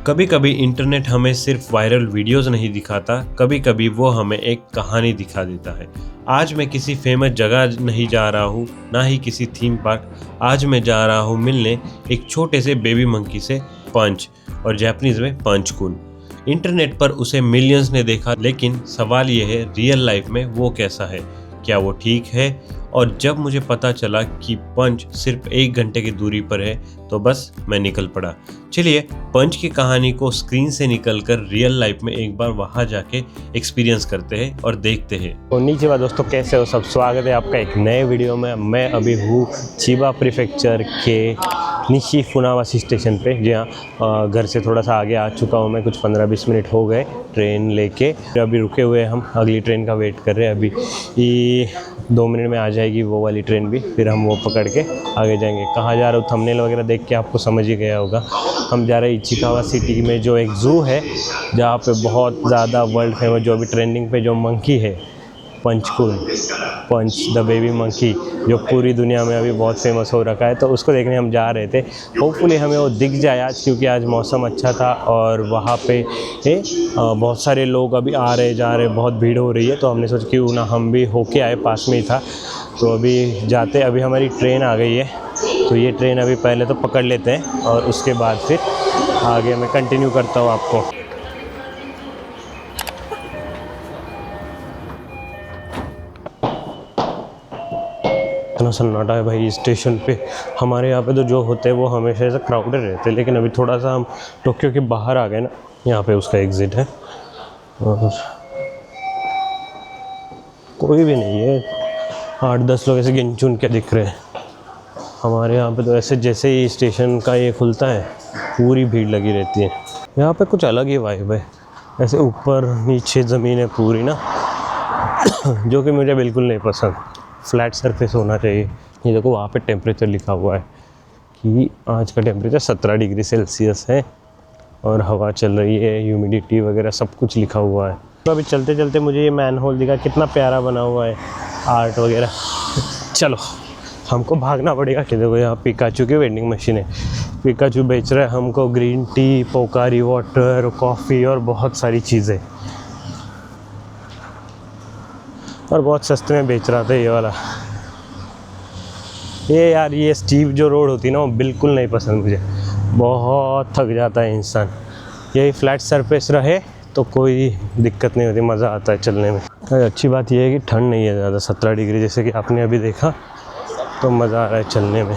कभी कभी इंटरनेट हमें सिर्फ वायरल वीडियोस नहीं दिखाता, कभी कभी वो हमें एक कहानी दिखा देता है। आज मैं किसी फेमस जगह नहीं जा रहा हूँ, ना ही किसी थीम पार्क। आज मैं जा रहा हूँ मिलने एक छोटे से बेबी मंकी से, पंच, और जापानीज में पंचकुन। इंटरनेट पर उसे मिलियंस ने देखा, लेकिन सवाल ये है रियल लाइफ में वो कैसा है, क्या वो ठीक है। और जब मुझे पता चला कि पंच सिर्फ 1 घंटे की दूरी पर है तो बस मैं निकल पड़ा। चलिए पंच की कहानी को स्क्रीन से निकलकर रियल लाइफ में एक बार वहां जाके एक्सपीरियंस करते हैं और देखते हैं। तो नीचे दोस्तों, कैसे हो सब? स्वागत है आपका एक नए वीडियो में। मैं अभी हूँ चिबा प्रीफेक्चर के निशी फुनावाशी स्टेशन पे, जहाँ घर से थोड़ा सा आगे आ चुका हूँ मैं। कुछ 15-20 मिनट हो गए ट्रेन लेके। अभी रुके हुए हम अगली ट्रेन का वेट कर रहे हैं। अभी 2 मिनट में आ जाएगी वो वाली ट्रेन भी, फिर हम वो पकड़ के आगे जाएंगे। कहाँ जा रहे हो थंबनेल वगैरह देख के आपको समझ ही गया होगा। हम जा रहे हैं इचिकावा सिटी में, जो एक ज़ू है जहाँ पे बहुत ज़्यादा वर्ल्ड फेमस, जो अभी ट्रेंडिंग पे जो मंकी है, पंचकुन, पंच द बेबी मंकी, जो पूरी दुनिया में अभी बहुत फेमस हो रखा है। तो उसको देखने हम जा रहे थे। होपफुली हमें वो दिख जाए आज, क्योंकि आज मौसम अच्छा था और वहाँ पे बहुत सारे लोग अभी आ रहे जा रहे, बहुत भीड़ हो रही है। तो हमने सोचा क्यों ना हम भी होके आए, पास में ही था। तो अभी जाते, अभी हमारी ट्रेन आ गई है। तो ये ट्रेन अभी पहले तो पकड़ लेते हैं और उसके बाद फिर आगे मैं कंटिन्यू करता हूँ आपको। इतना सन्नाटा है भाई स्टेशन पे। हमारे यहाँ पे तो जो होते हैं वो हमेशा ऐसा क्राउडेड रहते हैं, लेकिन अभी थोड़ा सा हम टोक्यो के बाहर आ गए ना। यहाँ पे उसका एग्ज़िट है और कोई भी नहीं है। 8-10 लोग ऐसे गिन चुन के दिख रहे हैं। हमारे यहाँ पे तो ऐसे जैसे ही स्टेशन का ये खुलता है पूरी भीड़ लगी रहती है। यहाँ पे कुछ अलग ही वाइब है, ऐसे ऊपर नीचे ज़मीन है पूरी ना, जो कि मुझे बिल्कुल नहीं पसंद। फ्लैट सरफेस होना चाहिए। ये देखो वहाँ पे टेम्परेचर लिखा हुआ है कि आज का टेम्परेचर 17 डिग्री सेल्सियस है और हवा चल रही है, ह्यूमिडिटी वगैरह सब कुछ लिखा हुआ है। तो अभी चलते चलते मुझे ये मैन होल दिखा, कितना प्यारा बना हुआ है, आर्ट वगैरह। चलो हमको भागना पड़ेगा। कि देखो यहाँ पिकाचू की वेंडिंग मशीन है। पिकाचू बेच रहा है हमको ग्रीन टी, पोकारी वाटर, कॉफ़ी और बहुत सारी चीज़ें, और बहुत सस्ते में बेच रहा था ये वाला। ये यार ये स्टीप जो रोड होती है ना, वो बिल्कुल नहीं पसंद मुझे। बहुत थक जाता है इंसान। यही फ्लैट सरफेस रहे तो कोई दिक्कत नहीं होती, मज़ा आता है चलने में। अच्छी बात यह है कि ठंड नहीं है ज़्यादा, 17 डिग्री जैसे कि आपने अभी देखा, तो मज़ा आ रहा है चलने में।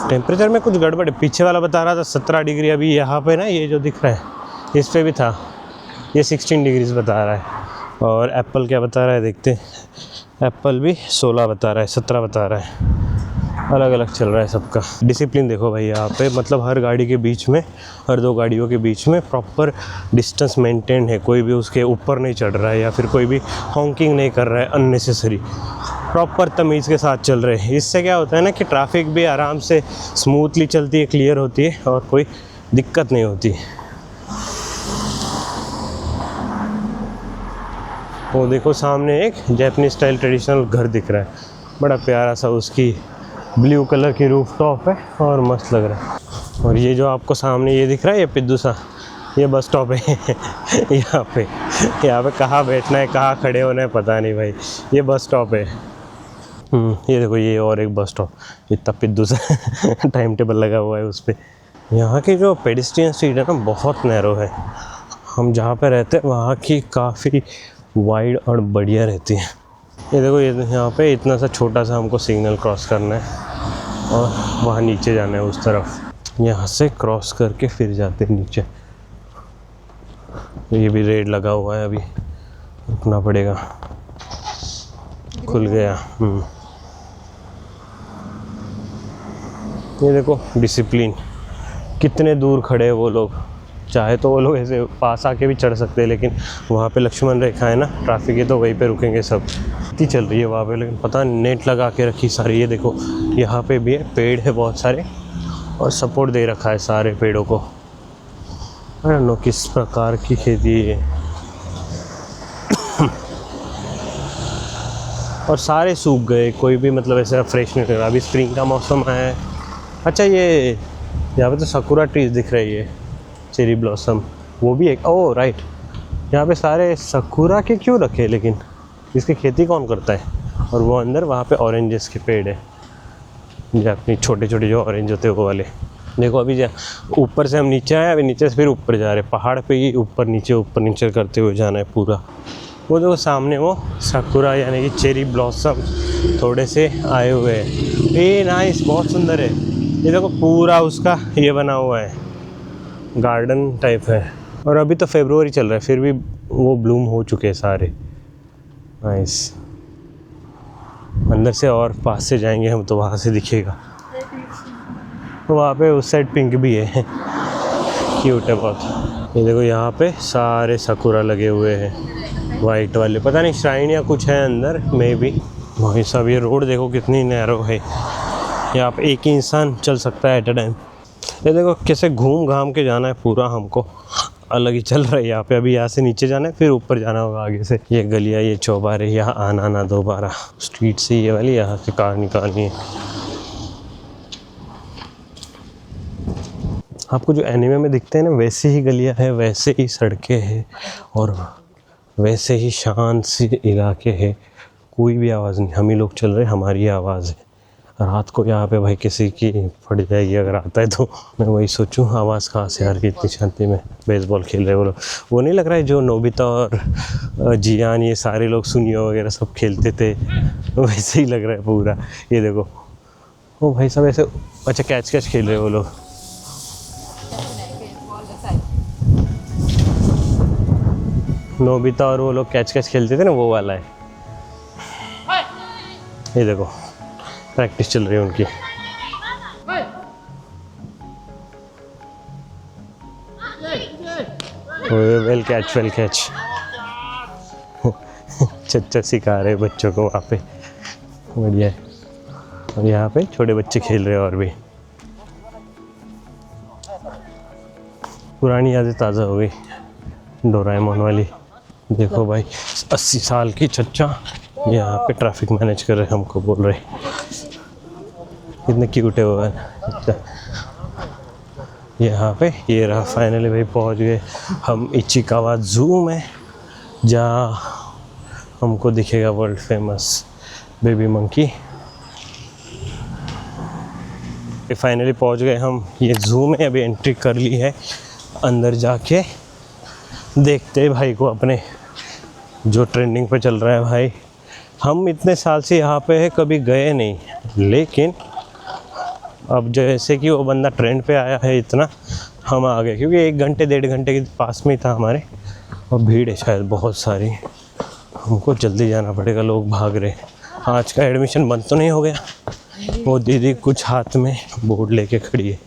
टेम्परेचर में कुछ गड़बड़ है। पीछे वाला बता रहा था 17 डिग्री, अभी यहाँ पे ना ये जो दिख रहा है इस पर भी था, ये 16 डिग्रीज बता रहा है। और एप्पल क्या बता रहा है देखते हैं। एप्पल भी 16 बता रहा है, 17 बता रहा है। अलग अलग चल रहा है सबका। डिसिप्लिन देखो भाई यहाँ पे, मतलब हर गाड़ी के बीच में, हर 2 गाड़ियों के बीच में प्रॉपर डिस्टेंस मेंटेन है। कोई भी उसके ऊपर नहीं चढ़ रहा है या फिर कोई भी हॉन्किंग नहीं कर रहा है अननेसेसरी। प्रॉपर तमीज़ के साथ चल रहे हैं। इससे क्या होता है ना कि ट्रैफिक भी आराम से स्मूथली चलती है, क्लियर होती है और कोई दिक्कत नहीं होती। वो देखो सामने एक जापानीज स्टाइल ट्रेडिशनल घर दिख रहा है, बड़ा प्यारा सा। उसकी ब्लू कलर की रूफ टॉप है और मस्त लग रहा है। और ये जो आपको सामने ये दिख रहा है, ये पिद्दू सा, ये बस स्टॉप है। यहाँ पे कहाँ बैठना है, कहाँ खड़े होना है पता नहीं भाई। ये बस स्टॉप है। ये देखो ये और एक बस स्टॉप, इतना पिद्दू सा टाइम टेबल लगा हुआ है उस पर। यहाँ की जो पेडिस्ट्रियन स्ट्रीट है ना, बहुत नैरो है। हम जहाँ पे रहते हैं वहाँ की काफ़ी वाइड और बढ़िया रहती है। ये देखो ये यहाँ पे इतना सा छोटा सा हमको सिग्नल क्रॉस करना है और वहाँ नीचे जाना है उस तरफ। यहाँ से क्रॉस करके फिर जाते हैं नीचे। ये भी रेड लगा हुआ है, अभी रुकना पड़ेगा। खुल गया। ये देखो डिसिप्लिन, कितने दूर खड़े हैं वो लोग। चाहे तो वो लोग ऐसे पास आके भी चढ़ सकते हैं, लेकिन वहाँ पे लक्ष्मण रेखा है ना ट्रैफिक है, तो वहीं पे रुकेंगे सब। इतनी चल रही है वहाँ पे, लेकिन पता नेट लगा के रखी सारी। ये देखो यहाँ पे भी है, पेड़ है बहुत सारे और सपोर्ट दे रखा है सारे पेड़ों को। आई डोंट नो किस प्रकार की खेती है। और सारे सूख गए, कोई भी मतलब ऐसा फ्रेश नहीं लग रहा। अभी स्प्रिंग का मौसम है। अच्छा ये यहाँ पे तो सकुरा ट्रीज दिख रही है, चेरी ब्लॉसम वो भी एक। ओह राइट, यहाँ पे सारे सकुरा के क्यों रखे, लेकिन इसकी खेती कौन करता है? और वो अंदर वहाँ पे ऑरेंजेस के पेड़ है, जो अपनी छोटे छोटे जो ऑरेंज होते हैं वो वाले। देखो अभी ऊपर से हम नीचे आए, अभी नीचे से फिर ऊपर जा रहे हैं, पहाड़ पे ही ऊपर नीचे करते हुए जाना है पूरा। वो देखो सामने वो साकुरा यानी कि चेरी ब्लॉसम थोड़े से आए हुए हैं। ये नाइस, बहुत सुंदर है। ये देखो पूरा उसका ये बना हुआ है, गार्डन टाइप है। और अभी तो फरवरी चल रहा है, फिर भी वो ब्लूम हो चुके हैं सारे। नाइस। अंदर से और पास से जाएंगे हम तो वहाँ से दिखेगा। तो वहाँ पे उस साइड पिंक भी है, क्यूट है बहुत। ये देखो यहाँ पे सारे साकुरा लगे हुए हैं, वाइट वाले। पता नहीं श्राइन या कुछ है अंदर, मे बी। वही सब। ये रोड देखो कितनी नैरो है, यहाँ पे एक ही इंसान चल सकता है एट अ टाइम। ये देखो कैसे घूम घाम के जाना है पूरा, हमको अलग ही चल रहा है यहाँ पे। अभी यहाँ से नीचे जाना है, फिर ऊपर जाना होगा आगे से। ये गलियाँ, ये चौबारे, यहाँ आना ना दोबारा। स्ट्रीट से ये वाली यहाँ से कार निकालनी है। आपको जो एनिमे में दिखते हैं ना, वैसे ही गलियाँ हैं, वैसे ही सड़कें हैं और वैसे ही शांत से इलाके हैं। कोई भी आवाज़ नहीं, हम ही लोग चल रहे हैं, हमारी आवाज़ है। रात को यहाँ पे भाई किसी की फट जाएगी अगर आता है तो। मैं वही सोचूं आवाज़ कहाँ से आ रही है इतनी शांति में। बेसबॉल खेल रहे वो नहीं लग रहा है जो नोबिता और जियान ये सारे लोग सुनियो वगैरह सब खेलते थे, वैसे ही लग रहा है पूरा। ये देखो ओ भाई सब ऐसे, अच्छा कैच खेल रहे हैं वो लोग। नोबिता और वो लोग कैच खेलते थे ना, वो वाला है। ये देखो प्रैक्टिस चल रही है उनकी। वेल कैच चच्चा सिखा रहे बच्चों को वहाँ पे, बढ़िया है। और यहाँ पे छोटे बच्चे खेल रहे हैं और भी। पुरानी यादें ताज़ा हो गई, डोराएमोन वाली। देखो भाई 80 साल की चच्चा यहाँ पे ट्रैफिक मैनेज कर रहे, हमको बोल रहे। कितने क्यूट है वो। अच्छा यहाँ पे ये रहा, फाइनली भाई पहुँच गए हम इचिकावा ज़ू में, जहाँ हमको दिखेगा world famous baby monkey. Finally पहुँच गए हम ये ज़ू में। अभी एंट्री कर ली है, अंदर जाके देखते हैं भाई को अपने, जो ट्रेंडिंग पे चल रहा है भाई। हम इतने साल से यहाँ पे है, कभी गए नहीं, लेकिन अब जैसे कि वो बंदा ट्रेंड पे आया है इतना, हम आ गए। क्योंकि 1 घंटे 1.5 घंटे के पास में ही था हमारे, और भीड़ है शायद बहुत सारी, हमको जल्दी जाना पड़ेगा, लोग भाग रहे। आज का एडमिशन बंद तो नहीं हो गया? वो दीदी कुछ हाथ में बोर्ड लेके खड़ी है।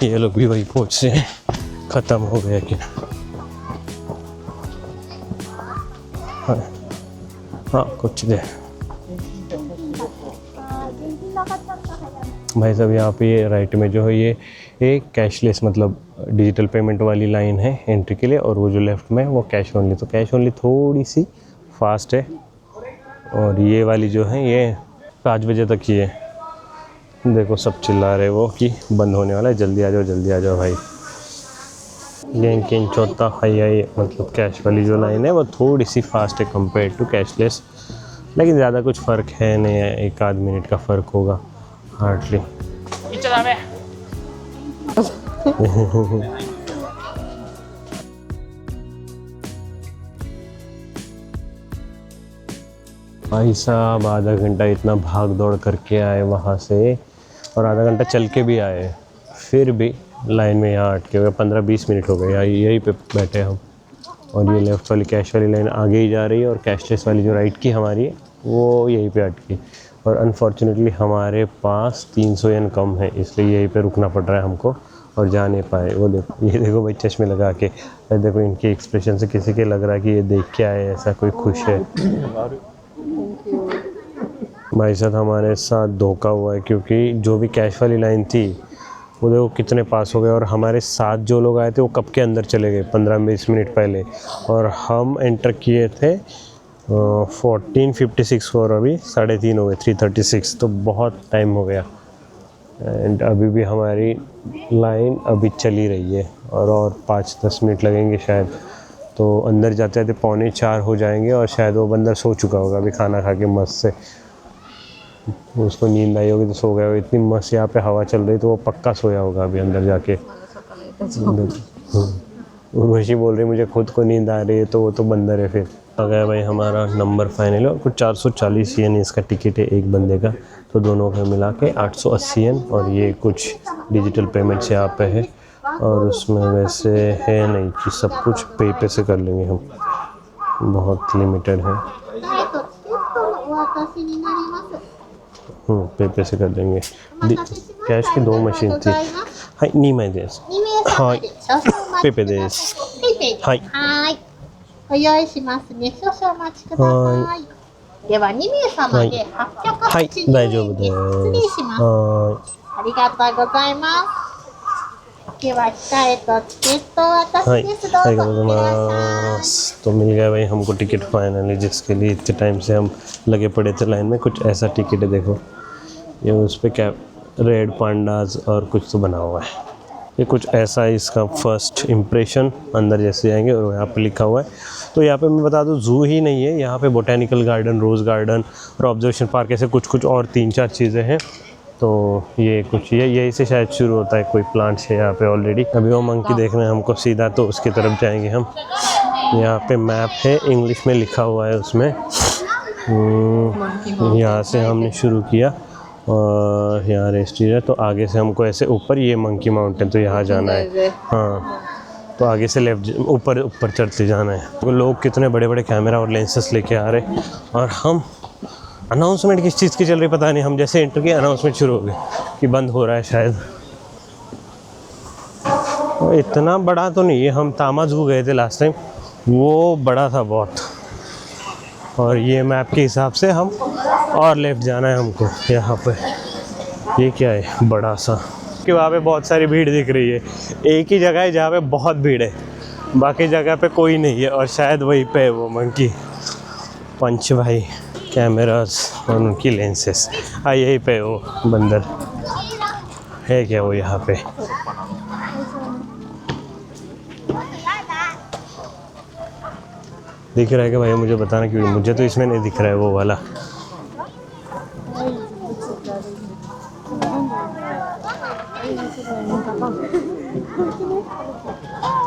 ये लोग भी वही पहुँच से हैं, ख़त्म हो गया क्या? हाँ कुछ दे भाई साहब। यहाँ पे ये राइट में जो है ये एक कैशलेस मतलब डिजिटल पेमेंट वाली लाइन है एंट्री के लिए, और वो जो लेफ़्ट में है वो कैश ओनली। तो कैश ओनली थोड़ी सी फास्ट है, और ये वाली जो है ये 5 बजे तक ही है। देखो सब चिल्ला रहे वो कि बंद होने वाला है, जल्दी आ जाओ भाई। गेंकिन चौथा हाई मतलब कैश वाली जो लाइन है वो थोड़ी सी फास्ट है कंपेयर टू कैशलेस, लेकिन ज़्यादा कुछ फ़र्क है नहीं है, 1-8 मिनट का फ़र्क होगा हार्डली। भाई साहब आधा घंटा इतना भाग दौड़ करके आए वहाँ से, और आधा घंटा चल के भी आए, फिर भी लाइन में यहाँ अटके हुए। 15-20 मिनट हो गए यहीं पे बैठे हम। और ये लेफ़्ट वाली कैश वाली लाइन आगे ही जा रही है, और कैशलेस वाली जो राइट की हमारी है वो यहीं पे अटकी। और अनफॉर्चुनेटली हमारे पास 300 येन कम है, इसलिए यहीं पे रुकना पड़ रहा है हमको, और जा नहीं पाए। वो देखो, ये देखो भाई चश्मे लगा के, देखो इनके एक्सप्रेशन से किसी के लग रहा है कि ये देख के आए ऐसा कोई खुश है। भाई साहब हमारे साथ धोखा हुआ है, क्योंकि जो भी कैश वाली लाइन थी वो देखो कितने पास हो गए, और हमारे साथ जो लोग आए थे वो कब के अंदर चले गए 15-20 मिनट पहले, और हम एंटर किए थे 14:56 और अभी 3:30 हो गए, 3:36, तो बहुत टाइम हो गया। एंड अभी भी हमारी लाइन अभी चली रही है और 5-10 मिनट लगेंगे शायद। तो अंदर जाते जाते 3:45 हो जाएंगे और शायद वो बंदर सो चुका होगा अभी खाना खा के मस्त से। उसको नींद आई होगी तो सो गया होगा। इतनी मस्त यहाँ पे हवा चल रही तो वो पक्का सोया होगा अभी अंदर जाके। उर्वशी बोल रही मुझे खुद को नींद आ रही है, तो वो तो बंदर है फिर। आ गया भाई हमारा नंबर फाइनल और कुछ 440 येन इसका टिकट है एक बंदे का। तो दोनों का मिला के 880 येन और ये कुछ डिजिटल पेमेंट्स यहाँ पे है। और उसमें वैसे है नहीं कि सब कुछ पे से कर लेंगे हम, बहुत लिमिटेड है। पे से कर देंगे। कैश की 2 मशीन थी। हाँ 2枚です。はい。ペペです。はい。ご用意しますね。少々お待ちください。では2名様で880円で失礼します。ありがとうございます。では控えとチケット私です。どうぞ。ありがとうございます。तो मिल गया भाई हमको टिकट फाइनली, जिसके लिए इतने टाइम से हम लगे पड़े थे लाइन में। कुछ ऐसा टिकट है देखो, ये उस पर क्या रेड पांडाज और कुछ तो बना हुआ है। ये कुछ ऐसा है इसका फर्स्ट इम्प्रेशन। अंदर जैसे जाएंगे और यहाँ पे लिखा हुआ है। तो यहाँ पे मैं बता दूँ ज़ू ही नहीं है, यहाँ पे बोटेनिकल गार्डन, रोज़ गार्डन और ऑब्जर्वेशन पार्क ऐसे कुछ और 3-4 चीज़ें हैं। तो ये कुछ यही से शायद शुरू होता है, कोई प्लांट्स है यहाँ पे ऑलरेडी। अभी वो मंकी देखना है हमको सीधा, तो उसकी तरफ जाएंगे हम। यहाँ पे मैप है, इंग्लिश में लिखा हुआ है उसमें। यहाँ से हमने शुरू किया और यहाँ रेस्ट्री है, तो आगे से हमको ऐसे ऊपर ये मंकी माउंटेन, तो यहाँ जाना है। हाँ तो आगे से लेफ्ट ऊपर चढ़ते जाना है। तो लोग कितने बड़े बड़े कैमरा और लेंसेस लेके आ रहे, और हम अनाउंसमेंट किस चीज़ की चल रही पता नहीं। हम जैसे एंटर किए अनाउंसमेंट शुरू हो गई कि बंद हो रहा है शायद। इतना बड़ा तो नहीं है, हम तामा ज़ू गए थे लास्ट टाइम, वो बड़ा था बहुत। और ये मैप के हिसाब से हम और लेफ्ट जाना है हमको। यहाँ पे ये क्या है बड़ा सा, कि वहाँ पे बहुत सारी भीड़ दिख रही है। एक ही जगह है जहाँ पे बहुत भीड़ है, बाकी जगह पे कोई नहीं है। और शायद वहीं पे वो मंकी पंच भाई कैमरास और उनकी लेंसेस। हाँ यहीं पे वो बंदर है क्या वो यहाँ पे। दिख रहा है कि भाई मुझे बताना, क्योंकि मुझे तो इसमें नहीं दिख रहा है वो वाला।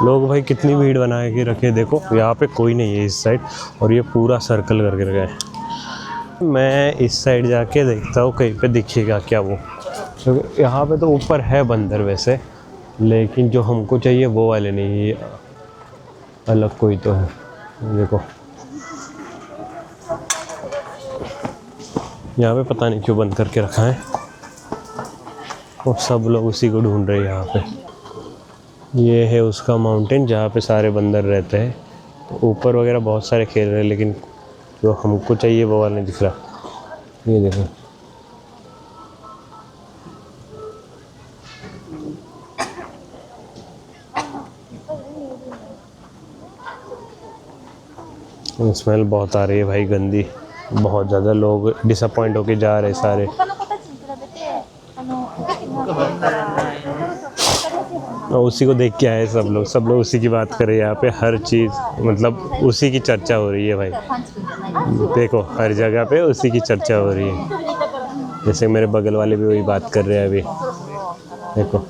लोग भाई कितनी भीड़ बना के रखे, देखो यहाँ पे कोई नहीं है इस साइड, और ये पूरा सर्कल करके रखा है। मैं इस साइड जाके देखता हूँ कहीं पे दिखेगा क्या वो, क्योंकि यहाँ पे तो ऊपर है बंदर वैसे, लेकिन जो हमको चाहिए वो वाले नहीं, ये अलग कोई तो है। देखो यहाँ पे पता नहीं क्यों बंद करके रखा है, और सब लोग उसी को ढूंढ रहे हैं यहाँ पे। ये है उसका माउंटेन जहाँ पे सारे बंदर रहते हैं। तो ऊपर वगैरह बहुत सारे खेल रहे हैं, लेकिन जो हमको चाहिए वो वाला नहीं दिख रहा। ये देखो स्मेल बहुत आ रही है भाई, गंदी बहुत ज़्यादा। लोग डिसअपॉइंट होके जा रहे सारे। और उसी को देख के आए सब लोग उसी की बात कर रहे हैं यहाँ पे। हर चीज़ मतलब उसी की चर्चा हो रही है भाई। देखो हर जगह पे उसी की चर्चा हो रही है। जैसे मेरे बगल वाले भी वही बात कर रहे हैं अभी, देखो।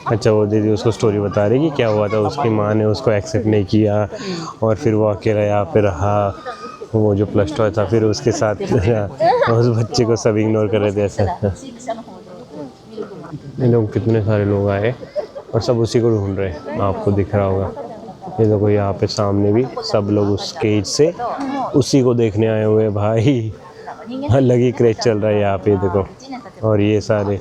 अच्छा वो दीदी उसको स्टोरी बता रही कि क्या हुआ था, उसकी माँ ने उसको एक्सेप्ट नहीं किया और फिर वो अकेला यहाँ पे रहा। वो जो प्लस टॉय था फिर उसके साथ उस बच्चे को सब इग्नोर कर रहे थे ऐसा। ये लोग कितने सारे लोग आए और सब उसी को ढूंढ रहे हैं, आपको दिख रहा होगा। ये देखो यहाँ पे सामने भी सब लोग उस केज से उसी को देखने आए हुए हैं भाई। अलग ही क्रेज चल रहा है यहाँ पे देखो। और ये सारे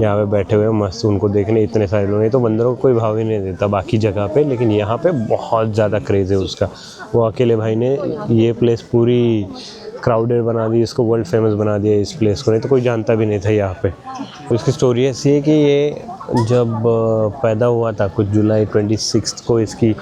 यहाँ पे बैठे हुए हैं मस्त उनको देखने, इतने सारे लोग। नहीं तो बंदरों को कोई भाव ही नहीं देता बाकी जगह पे, लेकिन यहाँ पे बहुत ज़्यादा क्रेज़ है उसका। वो अकेले भाई ने ये प्लेस पूरी क्राउडेड बना दी, इसको वर्ल्ड फेमस बना दिया इस प्लेस को। नहीं तो कोई जानता भी नहीं था यहाँ पे। उसकी स्टोरी ऐसी है कि ये जब पैदा हुआ था कुछ जुलाई 26 को इसकी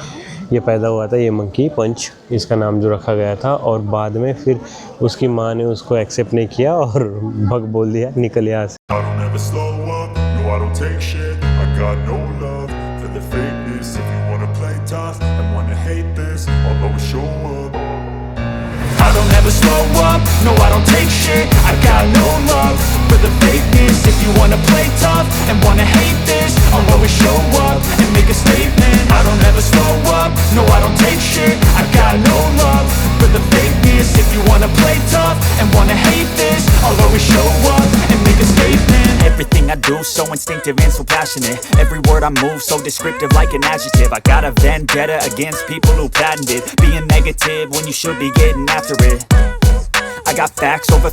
ये पैदा हुआ था, ये मंकी पंच इसका नाम जो रखा गया था, और बाद में फिर उसकी माँ ने उसको एक्सेप्ट नहीं किया और भग बोल दिया, निकल यहाँ से। I don't ever slow up, no I don't take shit. I got no love for the fakeness. If you wanna play tough and wanna hate this, I'll always show up. I don't ever slow up, no I don't take shit. I got no love for the fakeness. If you wanna play tough and wanna hate this, I'll always show up and make a statement. I don't ever slow up, no I don't take shit. I got no love for the fakeness. If you wanna play tough and wanna hate this, I'll always show up and make a statement. Everything I do so instinctive and so passionate. Every word I move so descriptive like an adjective. I got a vendetta against people who patented being negative when you should be getting after it. I got facts over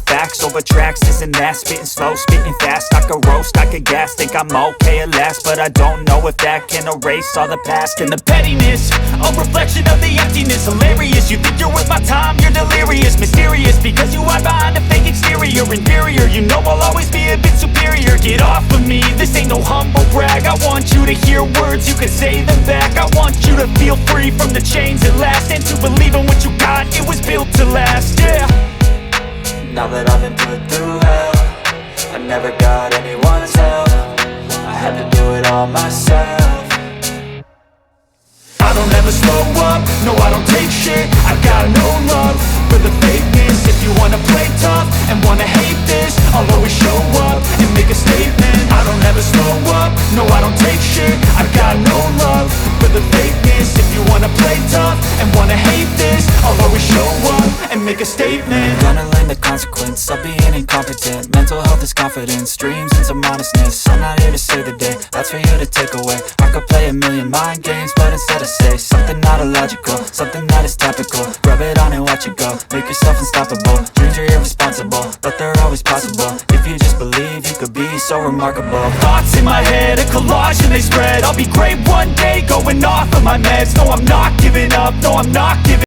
tracks, this and that. Spitting slow, spitting fast. I could roast, I could gas. Think I'm okay at last, but I don't know if that can erase all the past. And the pettiness, a reflection of the emptiness. Hilarious, you think you're worth my time, you're delirious. Mysterious, because you hide behind a fake exterior. Inferior, you know I'll always be a bit superior. Get off of me, this ain't no humble brag. I want you to hear words, you can say them back. I want you to feel free from the chains at last, and to believe in what you got, it was built to last, yeah. Now that I've been put through hell, I never got anyone's help. I had to do it all myself. I don't ever slow up, no I don't take shit. I got no love for the fakeness. If you wanna play tough and wanna hate this, I'll always show up and make a statement. I don't ever slow up, no I don't take shit. I got no love for the fakeness. If you wanna play tough and wanna hate this, I'll always show up and make a statement. Gonna learn the consequence of being incompetent. Mental health is confidence, dreams and some honestness. I'm not here to save the day, that's for you to take away. I could play a million mind games, but instead I say something not illogical, something that is topical. Rub it on and watch it go, make yourself unstoppable. Dreams are irresponsible, but they're always possible. If you just believe, you could be so remarkable. Thoughts in my head, a collage and they spread. I'll be great one day, going off of my meds. No, I'm not giving up, no, I'm not giving